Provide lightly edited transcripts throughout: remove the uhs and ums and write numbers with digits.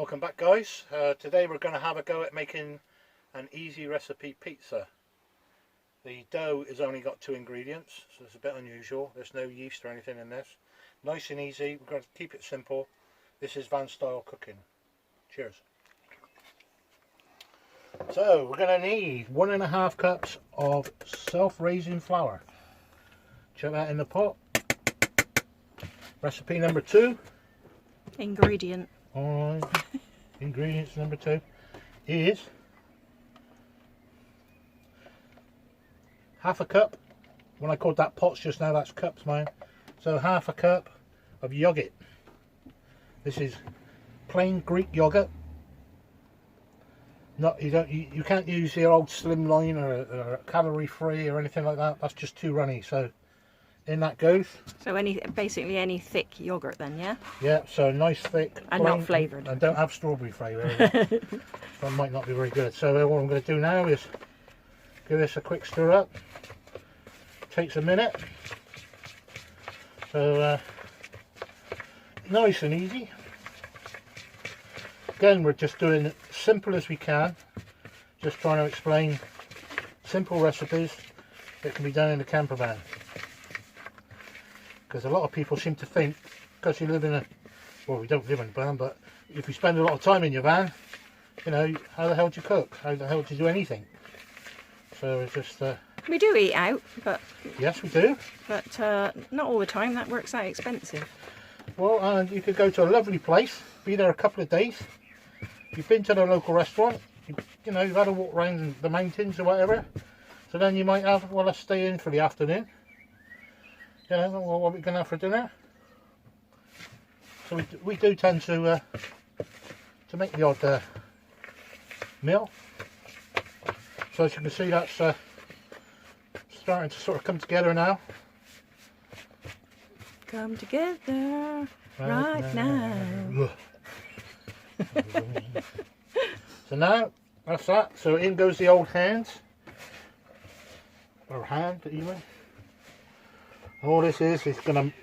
Welcome back, guys. Today we're going to have a go at making an easy recipe pizza. The dough has only got 2 ingredients, so it's a bit unusual. There's no yeast or anything in this. Nice and easy. We're going to keep it simple. This is van style cooking. Cheers. So we're going to need 1.5 cups of self-raising flour. Chuck that in the pot. Recipe number 2. Ingredient. Alright, ingredients number 2 is 1/2 cup. When I called that pots just now, that's cups, mine. So 1/2 cup of yogurt. This is plain Greek yogurt. Not you can't use the old slimline or calorie free or anything like that. That's just too runny. So in that goes. So basically any thick yogurt then, yeah? Yeah, so nice thick. And plain, not flavoured. And don't have strawberry flavour. That might not be very good. So what I'm going to do now is give this a quick stir up. Takes a minute. So nice and easy. Again, we're just doing it simple as we can. Just trying to explain simple recipes that can be done in a camper van. Because a lot of people seem to think, because you live in a, well, we don't live in a van, but if you spend a lot of time in your van, you know, how the hell do you cook? How the hell do you do anything? So it's just... we do eat out, but... Yes, we do. But not all the time. That works out expensive. Well, you could go to a lovely place, be there a couple of days. You've been to the local restaurant, you know, you've had a walk around the mountains or whatever. So then you might have, well, let's stay in for the afternoon. You know, well, what are we going to have for dinner? So we do tend to make the odd meal. So as you can see, that's starting to sort of come together now. Come together right now. So now, that's that. So in goes the old hand. Or hand, anyway. All this is going to,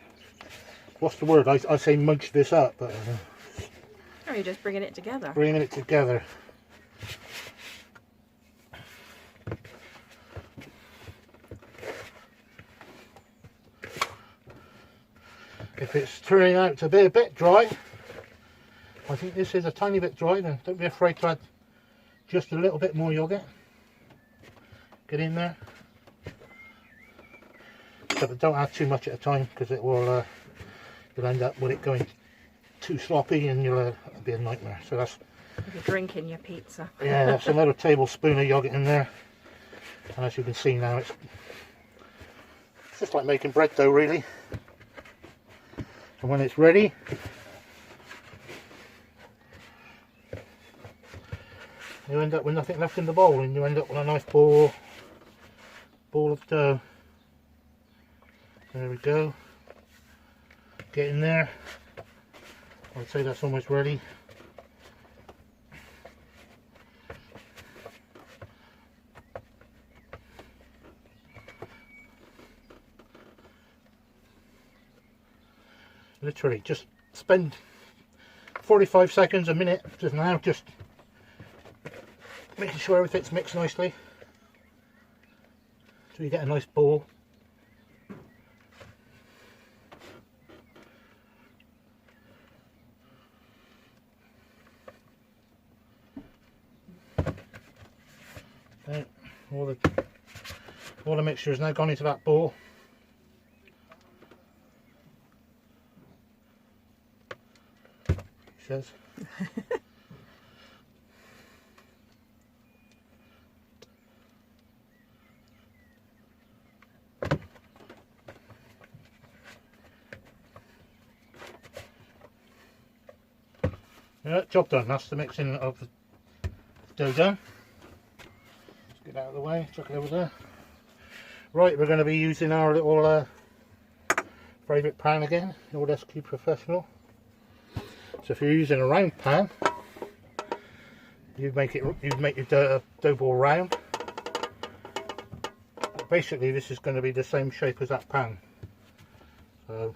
what's the word? I say munch this up, but... Oh, you're just bringing it together. Bringing it together. If it's turning out to be a bit dry, I think this is a tiny bit dry, then don't be afraid to add just a little bit more yogurt. Get in there. But don't add too much at a time, because it will you'll end up with it going too sloppy and it'll be a nightmare. So that's, if you're drinking your pizza. Yeah, that's another tablespoon of yogurt in there. And as you can see now, it's just like making bread dough, really. And when it's ready, you end up with nothing left in the bowl, and you end up with a nice ball of dough. There we go. Get in there. I'd say that's almost ready. Literally just spend 45 seconds, a minute just now, just making sure everything's mixed nicely so you get a nice ball. All the mixture has now gone into that bowl. Says. Yeah, job done. That's the mixing of the dough done. Let's get out of the way, chuck it over there. Right, we're going to be using our little favourite pan again, the old SQ Professional. So if you're using a round pan, you'd make your dough ball round. But basically, this is going to be the same shape as that pan. So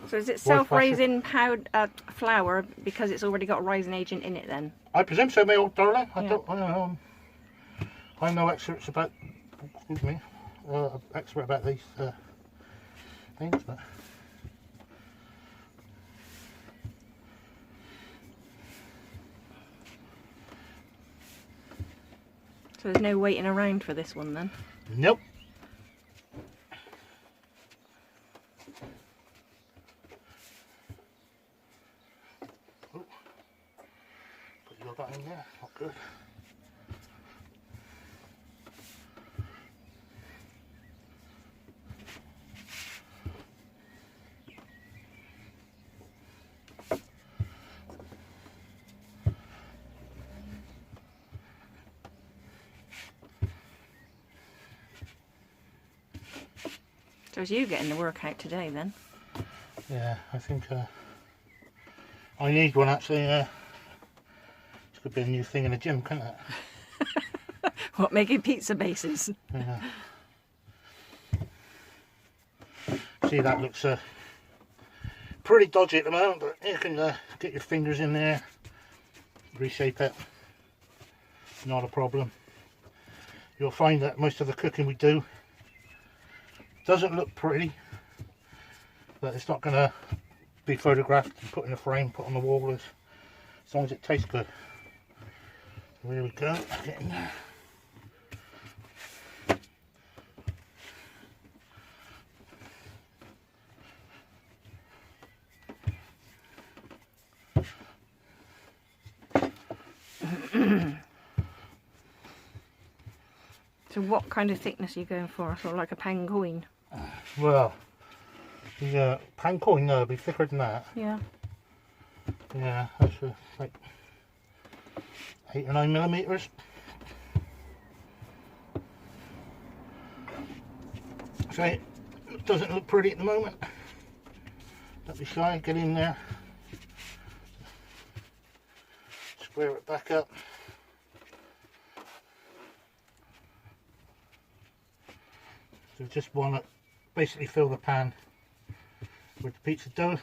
So is it White plastic. self-raising flour because it's already got a rising agent in it then? I presume so, my old darling. I Yeah. don't know. I'm no expert about, excuse me, expert about these things, but. So there's no waiting around for this one then? Nope. Oh. Put your that in there, not good. So it's you getting the workout today then? Yeah, I think I need one actually. This could be a new thing in the gym, couldn't it? What, making pizza bases? Yeah. See, that looks pretty dodgy at the moment, but you can get your fingers in there, reshape it, not a problem. You'll find that most of the cooking we do doesn't look pretty, but it's not going to be photographed and put in a frame, put on the wall, as long as it tastes good. So here we go, get in there. So what kind of thickness are you going for? Sort of like a pound coin? Well, the pan coin will be thicker than that. Yeah. Yeah, that's like 8 or 9 millimeters. So it doesn't look pretty at the moment. Don't be shy, get in there. Square it back up. So just want to basically fill the pan with the pizza dough.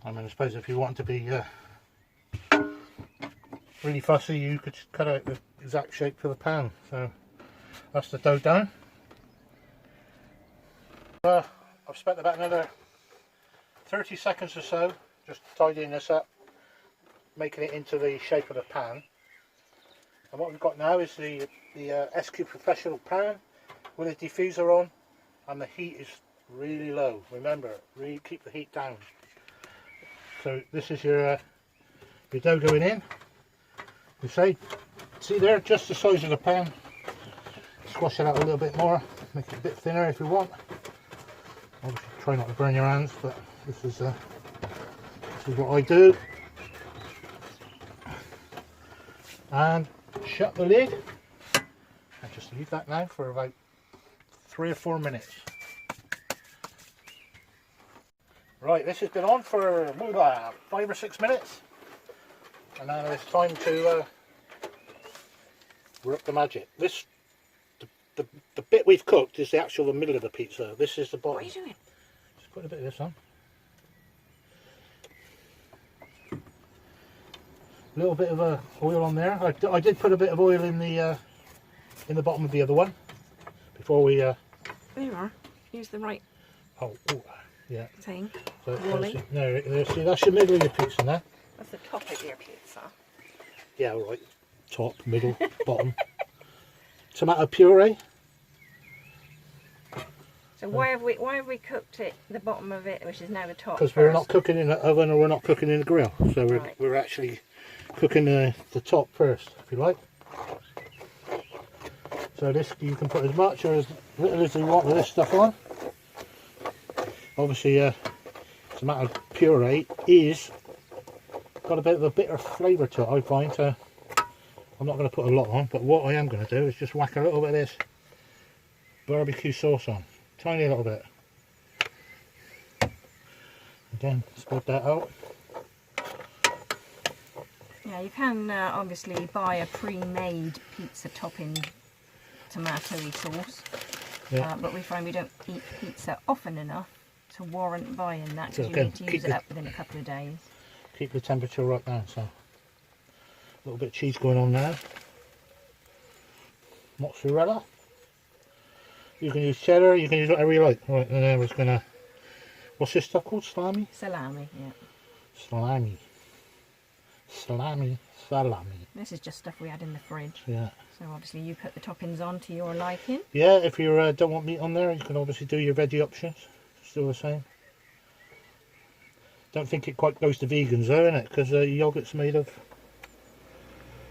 I mean, I suppose if you want to be really fussy, you could just cut out the exact shape for the pan. So that's the dough done. I've spent about another 30 seconds or so just tidying this up, making it into the shape of the pan. And what we've got now is the SQ Professional pan with a diffuser on, and the heat is really low. Remember, really keep the heat down. So this is your dough going in. You see there, just the size of the pan. Squash it out a little bit more, make it a bit thinner if you want. Obviously try not to burn your hands, but this is what I do. And shut the lid and just leave that now for about 3 or 4 minutes. Right, this has been on for 5 or 6 minutes, and now it's time to work the magic. This, the bit we've cooked is the middle of the pizza. This is the bottom. What are you doing? Just put a bit of this on. A little bit of oil on there. I did put a bit of oil in the bottom of the other one before we. There you are. Use the right Yeah. thing. So, Wally. there, see, that's your middle of your pizza now. That's the top of your pizza. Yeah, all right. Top, middle, bottom. Tomato puree. So why have we cooked it, the bottom of it, which is now the top? Because we're not cooking in the oven, or we're not cooking in the grill. So Right. we're actually cooking the top first, if you like. So this, you can put as much or as little as you want of this stuff on. Obviously, tomato puree is got a bit of a bitter flavour to it, I find. I'm not going to put a lot on, but what I am going to do is just whack a little bit of this barbecue sauce on. Tiny little bit. Again, spread that out. Yeah, you can obviously buy a pre-made pizza topping tomatoey sauce, Yeah. but we find we don't eat pizza often enough to warrant buying that, So because you again, need to keep use it the- up within a couple of days. Keep the temperature right now, so a little bit of cheese going on now. Mozzarella. You can use cheddar, you can use whatever you like. Right, and then we're just gonna, what's this stuff called? Salami? Salami, yeah. Salami. Salami. Salami. This is just stuff we had in the fridge. Yeah. So obviously you put the toppings on to your liking. Yeah, if you don't want meat on there, you can obviously do your veggie options. Still the same. Don't think it quite goes to vegans though, innit? Because yogurt's made of...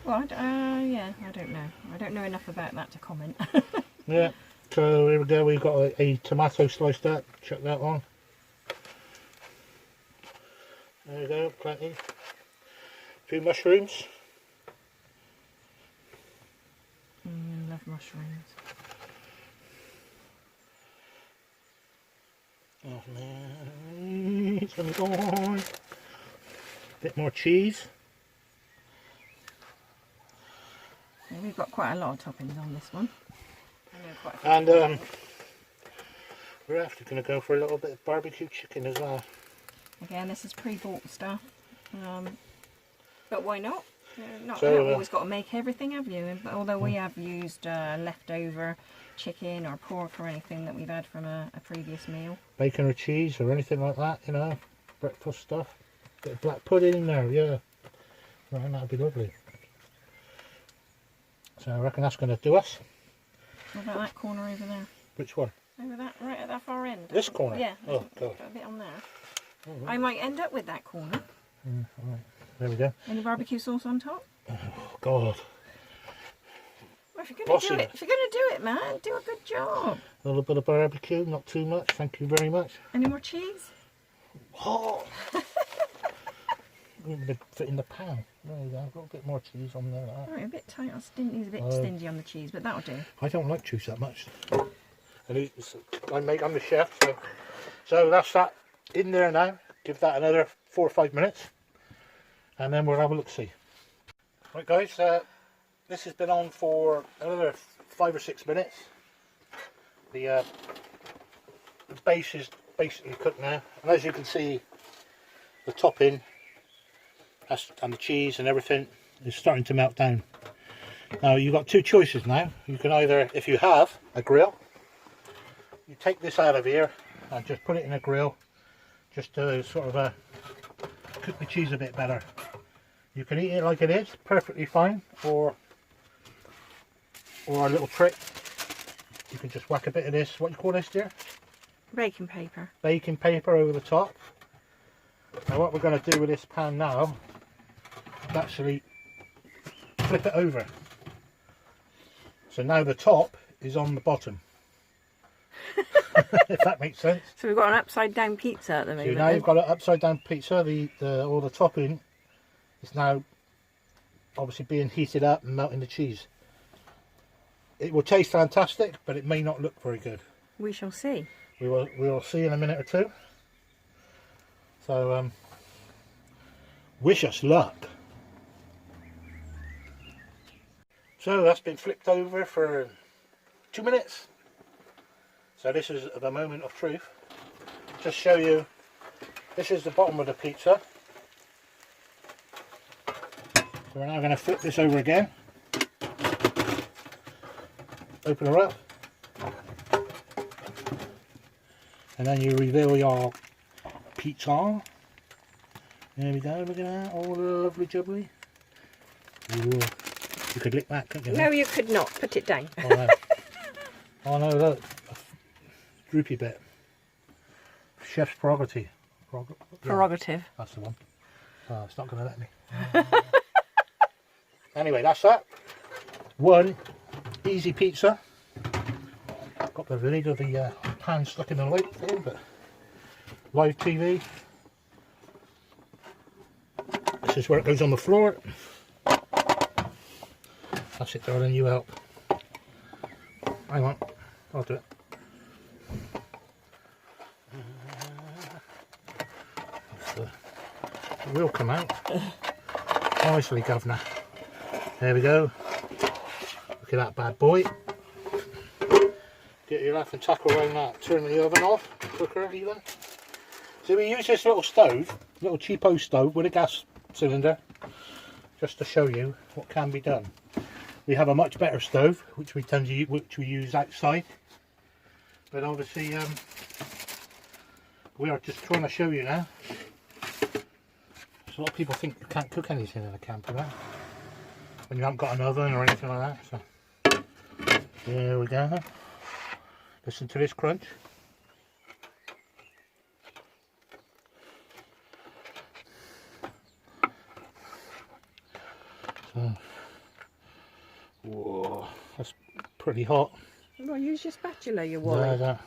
What? Yeah, I don't know. I don't know enough about that to comment. Yeah. So here we go, we've got a tomato sliced up. Chuck that on. There we go, plenty. A few mushrooms. Love mushrooms. Oh man, it's gonna go on. Bit more cheese. Yeah, we've got quite a lot of toppings on this one. I know quite a few And toppings. we're after gonna go for a little bit of barbecue chicken as well. Again, this is pre-bought stuff. But why not? Not So, always got to make everything, have you? And although we have used leftover chicken or pork or anything that we've had from a previous meal. Bacon or cheese or anything like that, you know, breakfast stuff. Bit of black pudding in there, yeah. Right, that'd be lovely. So I reckon that's going to do us. What about that corner over there? Which one? Over that, right at that far end. This corner? Yeah. Oh, God. Got a bit on there. Oh, I might end up with that corner. all right. There we go. Any barbecue sauce on top? Oh, God. Well, if you're Bossy. gonna do it, man, do a good job. A little bit of barbecue, not too much. Thank you very much. Any more cheese? Oh! Gonna fit in the pan. There you go. I've got a bit more cheese on there. Like that. All right, a bit tight. He's a bit stingy on the cheese, but that'll do. I don't like cheese that much. And I'm the chef, so that's that in there now. Give that another 4 or 5 minutes, and then we'll have a look see. Right, guys, this has been on for another 5 or 6 minutes. The base is basically cooked now, and as you can see, the topping and the cheese and everything is starting to melt down. Now you've got two choices now. You can either, if you have a grill, you take this out of here and just put it in a grill just to sort of cook the cheese a bit better. You can eat it like it is, perfectly fine, or a little trick. You can just whack a bit of this, what do you call this, dear? Baking paper. Baking paper over the top. Now what we're going to do with this pan now is actually flip it over. So now the top is on the bottom. If that makes sense. So we've got an upside down pizza at the So moment. now you've got an upside down pizza. All the topping is now obviously being heated up and melting the cheese. It will taste fantastic, but it may not look very good. We shall see. We will see in a minute or two. So wish us luck. So that's been flipped over for 2 minutes. So this is the moment of truth. Just show you, this is the bottom of the pizza. So we're now going to flip this over again. Open her up. And then you reveal your pizza. There we go, look at that, all lovely jubbly. Ooh. You could lick that, couldn't you? No, you could not. Put it down. Oh no, oh, no, look, a droopy bit. Chef's prerogative. Prerogative. Yeah, that's the one. Oh, it's not going to let me. Anyway, that's that. One easy pizza. Got the lid of the pan stuck in the light thing, but live TV. This is where it goes on the floor. That's it, darling, you help. Hang on. I'll do it. It will come out. Nicely, governor. There we go. Look at that bad boy. Get your laugh and tackle around that. Turn the oven off. Cooker even. So we use this little stove, little cheapo stove with a gas cylinder, just to show you what can be done. We have a much better stove, which we tend to use outside. But obviously, we are just trying to show you now. So a lot of people think you can't cook anything in a camper now, when you haven't got an oven or anything like that. So there we go. Listen to this crunch. So, whoa, that's pretty hot. Well, use your spatula, you worry. No,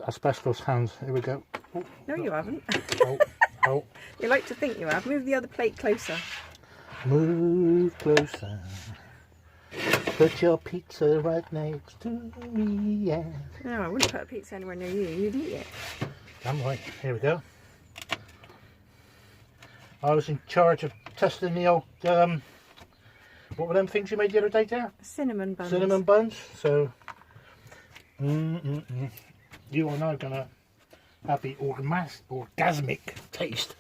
asbestos hands. Here we go. Oh, no, you haven't. Oh. You like to think you have. Move the other plate closer. Move closer. Put your pizza right next to me, yeah. No, I wouldn't put a pizza anywhere near you. You'd eat it. Damn right. Here we go. I was in charge of testing the old, what were them things you made the other day there? Cinnamon buns. Cinnamon buns. So, you are now going to have the orgasmic taste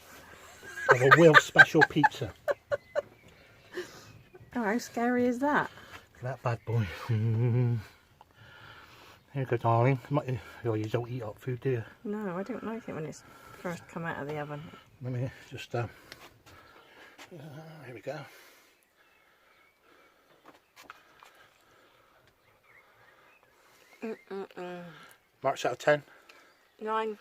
of a Wilfs special pizza. Oh, how scary is that? Look at that bad boy. Here you go, darling. Oh, you don't eat hot food, do you? No, I don't like it when it's first come out of the oven. Let me just, here we go. Marks out of 10. 9.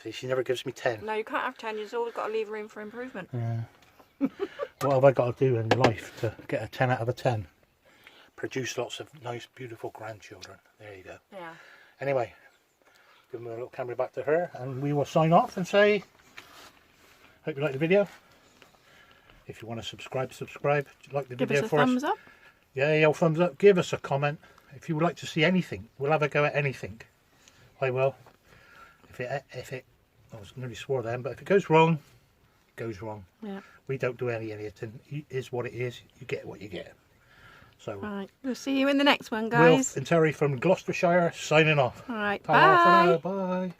See, she never gives me 10. No, you can't have 10. You've always got to leave room for improvement. Yeah. What have I got to do in life to get a 10 out of a 10? Produce lots of nice, beautiful grandchildren. There you go. Yeah. Anyway, give a little camera back to her, and we will sign off and say, hope you like the video. If you want to subscribe. Like the video for us. Give us a thumbs up. Yeah, thumbs up. Give us a comment. If you would like to see anything, we'll have a go at anything. I will. If it, I was nearly swore then, but if it goes wrong, it goes wrong. Yeah. We don't do any editing. It is what it is. You get what you get. So. Right. We'll see you in the next one, guys. Wilf and Terri from Gloucestershire signing off. All right. Ta-ra Bye. for now. Bye.